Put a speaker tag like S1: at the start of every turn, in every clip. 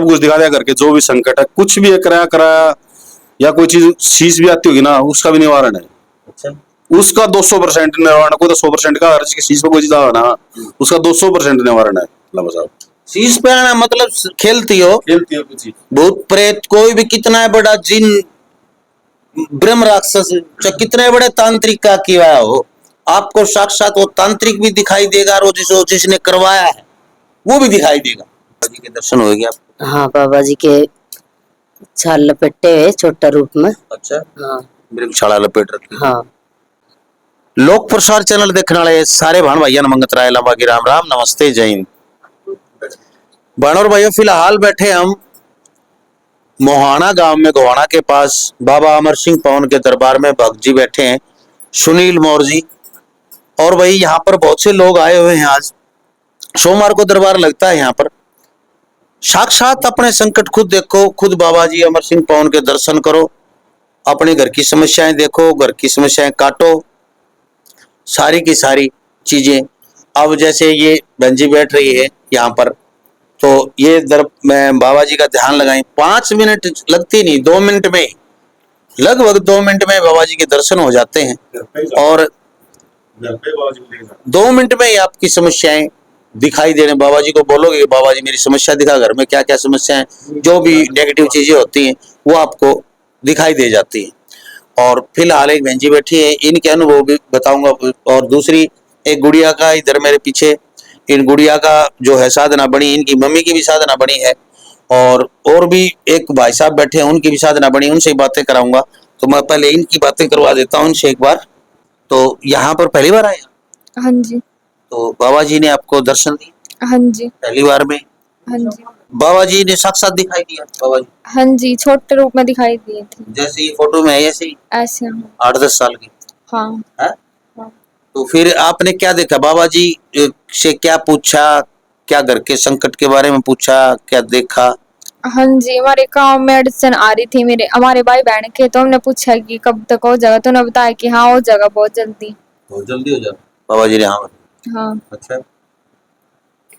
S1: कुछ दिखा दिया करके, जो भी संकट है, कुछ भी है, कराया कराया या कोई चीज शीश भी आती होगी ना, उसका भी निवारण है।
S2: अच्छा,
S1: उसका 200% निवारण, कोई तो 100% का, हर चीज की शीश पे कोई चीज आवे ना, उसका 200% निवारण है बाबा साहब।
S2: शीश पे आना मतलब खेलती हो,
S1: खेलती है कुछ ही।
S2: भूत प्रेत कोई भी कितना बड़ा जिन ब्रह्म राक्षस चाहे कितने बड़े तांत्रिक का किया हो, आपको साक्षात वो तांत्रिक भी दिखाई देगा और जिसने करवाया है वो भी दिखाई देगा। बाबा जी के दर्शन होंगे आपको?
S3: हाँ, बाबा जी के छाल लपेटे हुए छोटा रूप में।
S2: अच्छा,
S3: हाँ
S2: मृगशाला लपेट रखी है।
S3: हाँ।
S2: लोक प्रसार चैनल देखने वाले सारे भाण भाइयों ने मंगत राय लंबा की राम राम, नमस्ते, जय हिंद। भाइयों और भाइयों, फिलहाल बैठे हम मोहाना गांव में, गोहाना के पास बाबा अमर सिंह पवन के दरबार में भक्त जी बैठे हैं, सुनील मौर्य जी। और भाई यहाँ पर बहुत से लोग आए हुए हैं। आज सोमवार को दरबार लगता है यहाँ पर। साक्षात अपने संकट खुद देखो, खुद बाबा जी अमर सिंह पवन के दर्शन करो, अपने घर की समस्याएं देखो, घर की समस्याएं काटो, सारी की सारी चीजें। अब जैसे ये बहन जी बैठ रही है यहाँ पर, तो ये मैं बाबा जी का ध्यान लगाई, 5 मिनट लगती नहीं, 2 मिनट में, लगभग 2 मिनट में बाबा जी के दर्शन हो जाते हैं। और 2 मिनट में ही आपकी समस्याएं दिखाई देने। बाबा जी को बोलोगे बाबा जी मेरी समस्या दिखा, घर में क्या क्या समस्याएं, जो भी नेगेटिव चीजें होती हैं वो आपको दिखाई दे जाती है। और फिलहाल एक बहन जी बैठी है, इनके अनुभव भी बताऊंगा। और दूसरी एक गुड़िया का इधर मेरे पीछे, इन गुड़िया का जो है साधना बनी, इनकी मम्मी की भी साधना बनी है। और भी एक भाई साहब बैठे हैं, उनकी भी साधना बनी, उनसे बातें कराऊंगा। तो मैं पहले इनकी बातें करवा देता हूँ इनसे एक बार। तो यहाँ पर पहली बार आए?
S4: हाँ जी।
S2: तो बाबा जी ने आपको दर्शन दिए?
S4: हाँ जी।
S2: पहली बार में?
S4: हाँ जी।
S2: बाबा जी ने साक्षात दिखाई दिया? बाबा जी
S4: हाँ जी, छोटे रूप में दिखाई दिए थे।
S2: जैसे ये फोटो में है ऐसे ही?
S4: ऐसे हाँ।
S2: 8-10 साल की?
S4: हाँ।
S2: है?
S4: हाँ।
S2: तो फिर आपने क्या देखा? बाबा जी से क्या पूछा? क्या घर के संकट के बारे में पूछा? क्या देखा?
S4: हाँ जी, हमारे गाँव में अड़चन आ रही थी हमारे भाई बहन के, तो हमने पूछा कि कब तक हो जाएगा, तो उन्होंने बताया कि हाँ हो जाएगा बहुत जल्दी।
S2: बहुत जल्दी हो जाएगा बाबा जी ने? हाँ।
S4: हाँ।
S2: अच्छा,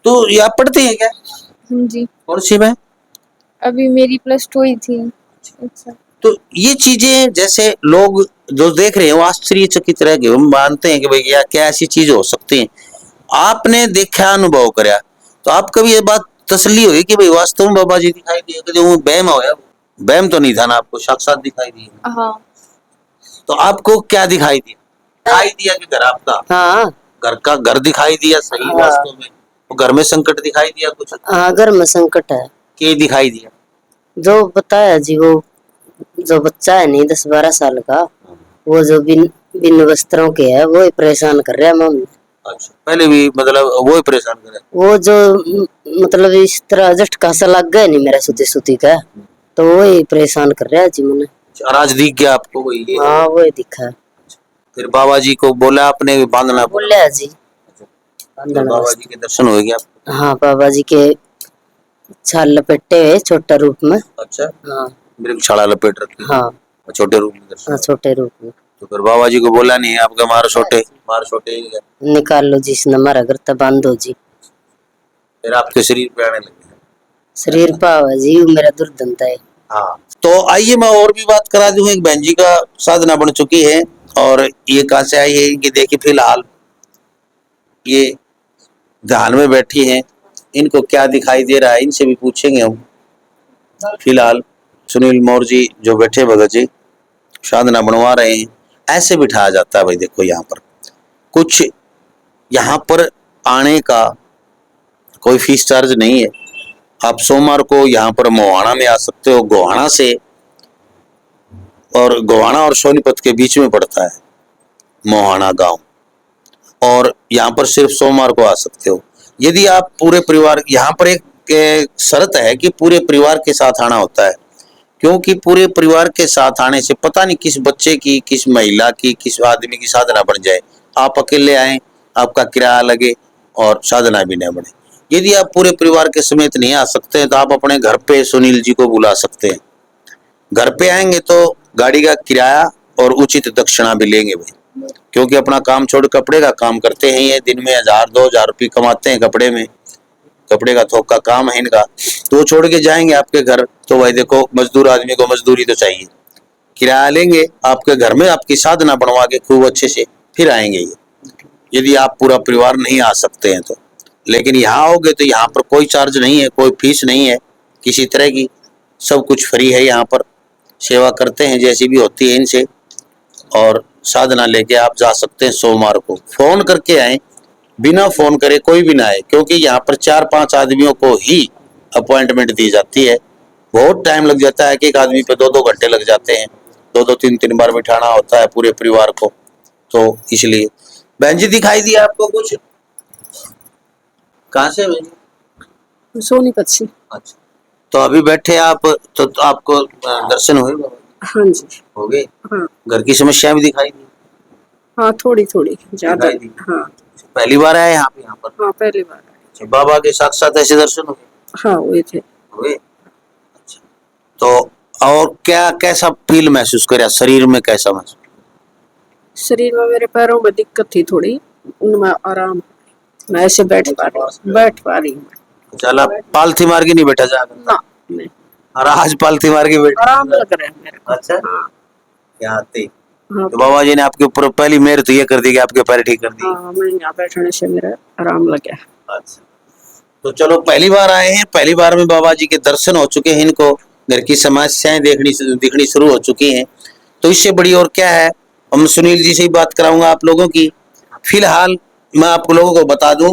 S2: तो ये आप पढ़ते हैं क्या?
S4: हाँ जी।
S2: कौन सी में?
S4: अभी मेरी +2 हुई थी। अच्छा।
S2: तो ये चीजें जैसे लोग जो देख रहे हैं वो आश्चर्यचकित रह गए, हम मानते हैं कि भाई क्या ऐसी चीज हो सकती है। आपने देखा, अनुभव कराया, तो आप कभी ये बात तसल्ली हुई कि भाई वास्तव में बाबा जी दिखाई दिए, कि जो वहम हो गया, वहम तो नहीं था ना, आपको साक्षात दिखाई दिए?
S4: हाँ।
S2: तो आपको क्या दिखाई दिया? दिखाई दिया कि घर आपका,
S3: हाँ
S2: घर का घर दिखाई दिया सही?
S3: हाँ।
S2: वास्तव में वो घर में संकट दिखाई दिया कुछ?
S3: हाँ, घर में संकट है।
S2: क्या दिखाई दिया?
S3: जो बताया जी, वो जो बच्चा है नहीं 10-12 साल का, वो जो बिन वस्त्रों के है, वो ही परेशान कर रहा है मम्मी।
S2: अच्छा, पहले भी मतलब वो ही परेशान करे?
S3: वो जो मतलब इस तरह झटका सा लग गया नहीं मेरा सुती सुती का, तो वो ही परेशान कर रहा है जी मुझे।
S2: अनाज दिख गया आपको? वही?
S3: हाँ, वो ही दिखा।
S2: फिर बाबा जी को बोला आपने बांधना?
S3: बोले जी
S2: तो बाबा जी के दर्शन हो गए आपको?
S3: हाँ, बाबा जी के छाल लपेटे हुए छोटा रूप में।
S2: अच्छा,
S3: हाँ।
S2: मृगशाला लपेट रखी है।
S3: हाँ
S2: छोटे रूप में दर्शन?
S3: हाँ, छोटे रूप में।
S2: तो फिर बाबा जी को बोला नहीं आपका मार छोटे ही है।
S3: निकाल लो जी, इसने हमारा घर तक बांधो जी।
S2: फिर आपके शरीर पे आने लगे?
S3: शरीर पावा जी, वो मेरा दुर्दंता है।
S2: हाँ। तो आइए मैं और भी बात करा दूं। एक बहन जी का साधना बन चुकी है, और ये कहाँ से आई है कि देखिए, फिलहाल ये ध्यान में बैठी हैं, इनको क्या दिखाई दे रहा है इनसे भी पूछेंगे हम। फिलहाल सुनील मौर्य जी जो बैठे भगत जी साधना बनवा रहे हैं, ऐसे बिठाया जाता है भाई। देखो यहाँ पर कुछ, यहाँ पर आने का कोई फीस चार्ज नहीं है। आप सोमवार को यहाँ पर मोहाना में आ सकते हो, गोहाना से, और गोहाना और सोनीपत के बीच में पड़ता है मोहाना गांव, और यहाँ पर सिर्फ सोमवार को आ सकते हो। यदि आप पूरे परिवार, यहाँ पर एक शर्त है कि पूरे परिवार के साथ आना होता है, क्योंकि पूरे परिवार के साथ आने से पता नहीं किस बच्चे की, किस महिला की, किस आदमी की साधना बन जाए। आप अकेले आए, आपका किराया लगे और साधना भी न बने। यदि आप पूरे परिवार के समेत नहीं आ सकते हैं तो आप अपने घर पे सुनील जी को बुला सकते हैं। घर पे आएंगे तो गाड़ी का किराया और उचित दक्षिणा भी लेंगे भाई, क्योंकि अपना काम छोड़ कपड़े का काम करते हैं। ये दिन में 1000-2000 रुपये कमाते हैं कपड़े में, कपड़े का थोक का काम है इनका, तो वो छोड़ के जाएंगे आपके घर। तो भाई देखो, मजदूर आदमी को मजदूरी तो चाहिए, किराया लेंगे आपके घर में, आपकी साधना बनवा के खूब अच्छे से फिर आएंगे ये, यदि आप पूरा परिवार नहीं आ सकते हैं तो। लेकिन यहाँ आओगे तो यहाँ पर कोई चार्ज नहीं है, कोई फीस नहीं है किसी तरह की, सब कुछ फ्री है। यहाँ पर सेवा करते हैं जैसी भी होती है इनसे, और साधना लेके आप जा सकते हैं। सोमवार को फोन करके आए, बिना फोन करे कोई भी ना आए, क्योंकि यहाँ पर 4-5 आदमियों को ही अपॉइंटमेंट दी जाती है। बहुत टाइम लग जाता है, कि एक आदमी पे 2-2 घंटे लग जाते हैं, 2-2 3-3 बार बिठाना होता है पूरे परिवार को। तो इसलिए बहन जी दिखाई दिया आपको कुछ? कहाँ से बहन जी?
S5: सोनीपत से।
S2: अच्छा, तो अभी बैठे आप, तो आपको दर्शन हुए बाबा?
S5: हाँ जी।
S2: हो गए?
S5: हाँ
S2: घर की समस्या भी दिखाई दी?
S5: हाँ, थोड़ी थोड़ी, ज्यादा।
S2: दिखाई दी?
S5: हाँ
S2: पहली बार आए यहाँ पे? यहाँ पर
S5: हाँ, पहली बार आए।
S2: बाबा के साथ साथ ऐसे दर्शन हुए?
S5: हाँ, हुए थे।
S2: हुए। अच्छा, तो और क्या, कैसा फील महसूस कराया शरीर में, कैसा महसूस?
S5: शरीर में मेरे पैरों में दिक्कत थी थोड़ी, उनमें आराम, मैं ऐसे बैठ पा रही हूँ।
S2: चला पालथी मार के नहीं बैठा जा?
S5: ना, नहीं,
S2: और आज पालथी मार के बैठा?
S5: आराम लग रहा है मेरे को।
S2: अच्छा,
S5: हाँ
S2: क्या आते?
S5: हाँ
S2: तो बाबा जी ने आपके ऊपर पहली मेहर तो ये कर दी कि आपके पैर ठीक कर दिए।
S5: हाँ, मैं यहाँ बैठने से मेरा आराम लग गया।
S2: अच्छा, तो चलो पहली बार आए हैं, पहली बार में बाबा जी के दर्शन हो चुके हैं, इनको घर की समस्याएं दिखनी शुरू हो चुकी हैं। तो इससे बड़ी और क्या है, हम सुनील जी से ही बात कराऊंगा आप लोगों की। फिलहाल मैं आप लोगों को बता दूं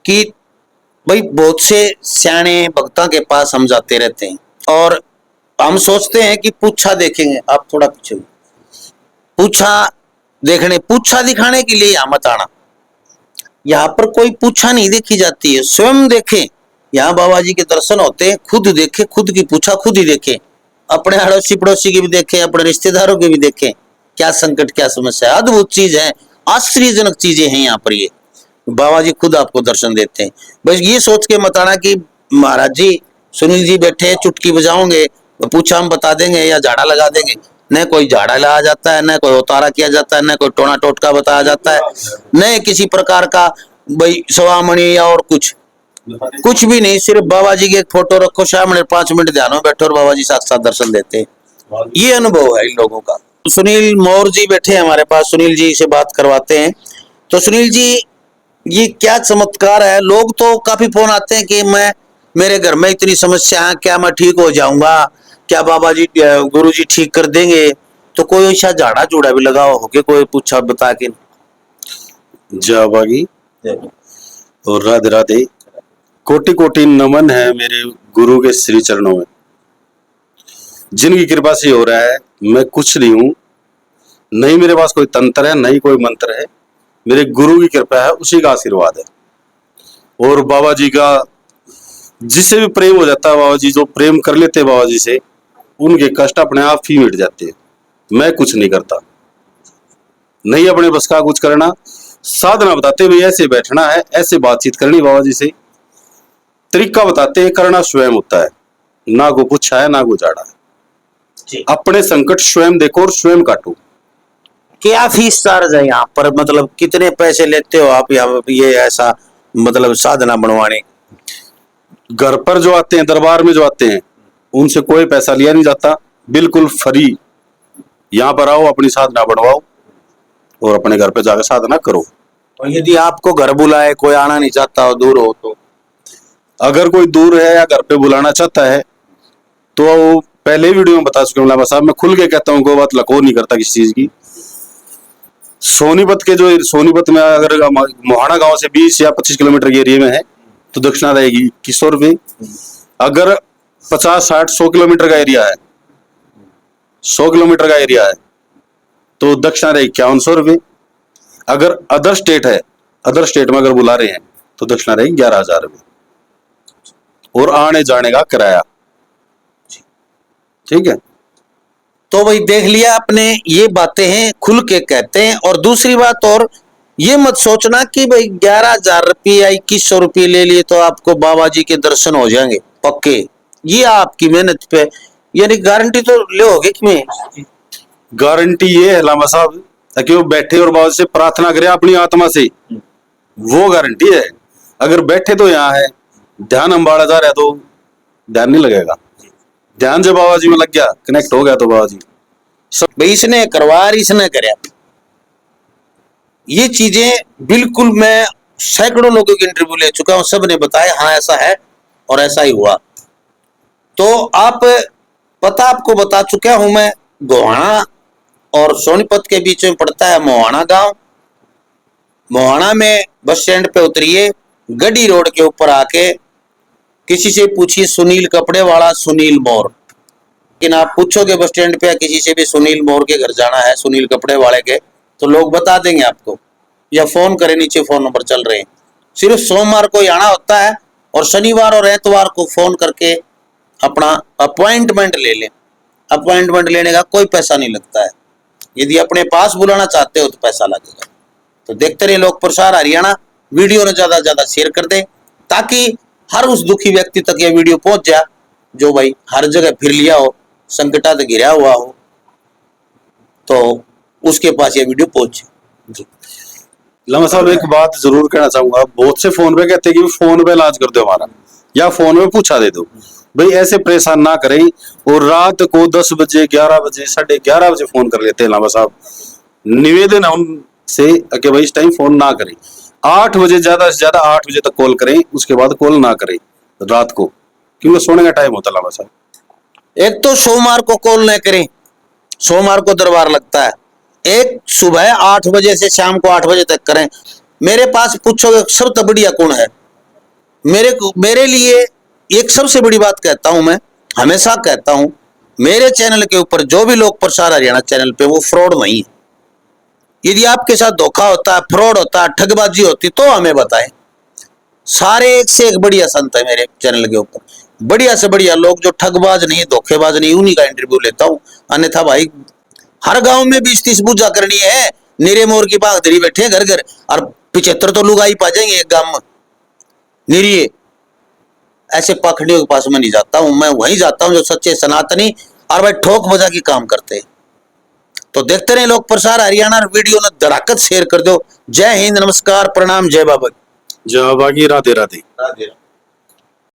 S2: कि भाई बहुत से सियाने भक्तों के पास हम जाते रहते हैं, और हम सोचते हैं कि पूछा देखेंगे। आप थोड़ा पीछे, पूछा दिखाने के लिए यहाँ मत आना। यहाँ पर कोई पूछा नहीं देखी जाती है, स्वयं देखें। यहाँ बाबा जी के दर्शन होते हैं, खुद देखे, खुद की पूछा खुद ही देखें, अपने अड़ोसी पड़ोसी की भी देखें, अपने रिश्तेदारों की भी देखें, क्या संकट क्या समस्या है। अद्भुत चीज है, आश्चर्यजनक चीजें हैं यहाँ पर। ये बाबा जी खुद आपको दर्शन देते हैं। बस ये सोच के मत आना कि महाराज जी सुनील जी बैठे चुटकी बजाओगे, पूछा हम बता देंगे या झाड़ा लगा देंगे। न कोई झाड़ा लगाया जाता है, न कोई उतारा किया जाता है, न कोई टोना टोटका बताया जाता है, न किसी प्रकार का भाई सवामणि या और कुछ भी नहीं। सिर्फ बाबा जी की एक फोटो रखो सामने, 5 मिनट ध्यान में बैठो और बाबा जी साथ दर्शन देते हैं। ये अनुभव है इन लोगों का। सुनील मौर्य जी बैठे हैं हमारे पास, सुनील जी से बात करवाते हैं। तो सुनील जी, ये क्या चमत्कार है? लोग तो काफी फोन आते हैं कि मेरे घर में इतनी समस्या है, क्या मैं ठीक हो जाऊंगा, क्या बाबा जी गुरु जी ठीक कर देंगे? तो कोई ऐसा झाड़ा जूड़ा भी लगा हो के कोई पूछा बता के?
S1: जय बागी और राधे राधे। कोटि कोटि नमन है मेरे गुरु के श्री चरणों में, जिनकी कृपा से हो रहा है। मैं कुछ नहीं हूं, नहीं मेरे पास कोई तंत्र है, नहीं कोई मंत्र है, मेरे गुरु की कृपा है, उसी का आशीर्वाद है। और बाबा जी का जिससे भी प्रेम हो जाता है, बाबा जी जो प्रेम कर लेते हैं बाबा जी से, उनके कष्ट अपने आप ही मिट जाते हैं। मैं कुछ नहीं करता, नहीं अपने बस का कुछ करना। साधना बताते हुए ऐसे बैठना है, ऐसे बातचीत करनी बाबा जी से, तरीका बताते हैं, करना स्वयं होता है। ना को पूछा है, ना को झाड़ा है। अपने संकट स्वयं देखो और स्वयं काटो।
S2: क्या फीस चार्ज है यहाँ पर? मतलब कितने पैसे लेते हो आप यहाँ ये ऐसा मतलब साधना बनवाने?
S1: घर पर जो आते हैं, दरबार में जो आते हैं, उनसे कोई पैसा लिया नहीं जाता, बिल्कुल फ्री। यहाँ पर आओ, अपनी साधना बनवाओ और अपने घर पे जाकर साधना करो।
S2: और यदि आपको घर बुलाए, कोई आना नहीं चाहता हो, दूर हो, तो
S1: अगर कोई दूर है या घर पे बुलाना चाहता है तो पहले वीडियो में बता चुके हैं मुलामा साहब, मैं खुल के कहता हूँ, कोई बात लको नहीं करता किसी चीज की। सोनीपत में अगर मोहाना गांव से 20 या 25 किलोमीटर के एरिया में है तो दक्षिणा रहेगी 2100 रुपये। अगर 50-60-100 किलोमीटर का एरिया है, 100 किलोमीटर का एरिया है तो दक्षिणा रहेगी 5100 रुपये। अगर अदर स्टेट है, अदर स्टेट में अगर बुला रहे हैं तो दक्षिणा रहेगी 11,000 रुपये और आने जाने का किराया। ठीक है,
S2: तो भाई देख लिया आपने, ये बातें हैं, खुल के कहते हैं। और दूसरी बात, और ये मत सोचना कि भाई 11,000 रुपये या 2100 रुपये ले लिए तो आपको बाबा जी के दर्शन हो जाएंगे पक्के। ये आपकी मेहनत पे, यानी गारंटी तो लोगे कि मैं
S1: गारंटी ये है लामा साहब कि वो बैठे और बाबा से प्रार्थना करे अपनी आत्मा से, वो गारंटी है। अगर बैठे तो यहाँ है, ध्यान अंबाड़ा जा रहा है तो ध्यान नहीं लगेगा। ध्यान जब बाबा जी में लग गया, कनेक्ट हो गया, तो बाबा जी
S2: भाई इसने करवा इसने करया। ये चीजें बिल्कुल मैं सैकड़ों लोगों की इंटरव्यू ले चुका हूं, सब ने बताया हाँ ऐसा है और ऐसा ही हुआ। तो आप पता आपको बता चुका हूं मैं। गोहाना और सोनीपत के बीच में पड़ता है मोहाना गांव। मोहाना में बस स्टैंड पे उतरिए, गड्डी रोड के ऊपर आके किसी से पूछिए सुनील कपड़े वाला, सुनील मोर। लेकिन आप पूछोगे बस स्टैंड पे किसी से भी सुनील मोर के घर जाना है, सुनील कपड़े वाले के, तो लोग बता देंगे आपको, या फोन करें, नीचे फोन नंबर चल रहे हैं। सिर्फ सोमवार को ही आना होता है और शनिवार और एतवार को फोन करके अपना अपॉइंटमेंट ले लें। अपॉइंटमेंट लेने का कोई पैसा नहीं लगता है। यदि अपने पास बुलाना चाहते हो तो पैसा लगेगा। तो देखते रहिए लोक प्रसार हरियाणा। वीडियो ने ज्यादा से ज्यादा शेयर कर दे ताकि हर उस दुखी व्यक्ति तक ये वीडियो पहुंच जाए जो भाई हर जगह फिर लिया हो, संकटा से घिरा हुआ हो, तो उसके पास ये वीडियो पहुंचे।
S1: लम्बा साहब एक बात जरूर कहना चाहूंगा। बहुत से फोन पे कहते हैं कि फोन पे इलाज कर दो हमारा, या फोन में पूछा दे दो। भाई ऐसे परेशान ना करें। और रात को 10 बजे 11 बजे 11:30 बजे फोन कर लेते हैं। लम्बा साहब निवेदन है उनसे कि भाई इस टाइम फोन ना करें। 8 बजे ज्यादा से ज्यादा 8 बजे तक कॉल करें, उसके बाद कॉल ना करें रात को, क्योंकि सोने का टाइम होता है। लम्बा साहब
S2: एक तो सोमवार को कॉल न करें, सोमवार को दरबार लगता है। एक सुबह 8 बजे से शाम को 8 बजे तक करें। मेरे पास पूछोगे सबसे बढ़िया कौन है, मेरे लिए एक सबसे बड़ी बात कहता हूं, मैं हमेशा कहता हूं, मेरे चैनल के ऊपर जो भी लोक प्रसार हरियाणा चैनल पे, वो फ्रॉड नहीं है। यदि आपके साथ धोखा होता है, फ्रॉड होता है, ठगबाजी होती, तो हमें बताएं। सारे एक से एक बढ़िया संत है मेरे चैनल के ऊपर, बढ़िया से बढ़िया लोग जो ठगबाज नहीं, धोखेबाज नहीं, उन्हीं का इंटरव्यू लेता हूं। अन्यथा भाई हर गांव में 20-30 पूजा करनी है, निरे मोर की बागदरी बैठे घर घर, और 75 तो लुगाई पा जाएंगे एक गांव में निरिये। ऐसे पाखंडियों के पास मैं नहीं जाता हूं, मैं वहीं जाता हूं जो सच्चे सनातनी और भाई ठोक बजा की काम करते हैं। तो देखते रहे लोक प्रसार हरियाणा। वीडियो ने धड़ाकत शेयर कर दो। जय हिंद, नमस्कार, प्रणाम, जय बाबा।
S1: जय बाबा की। राधे राधे।
S2: राधे।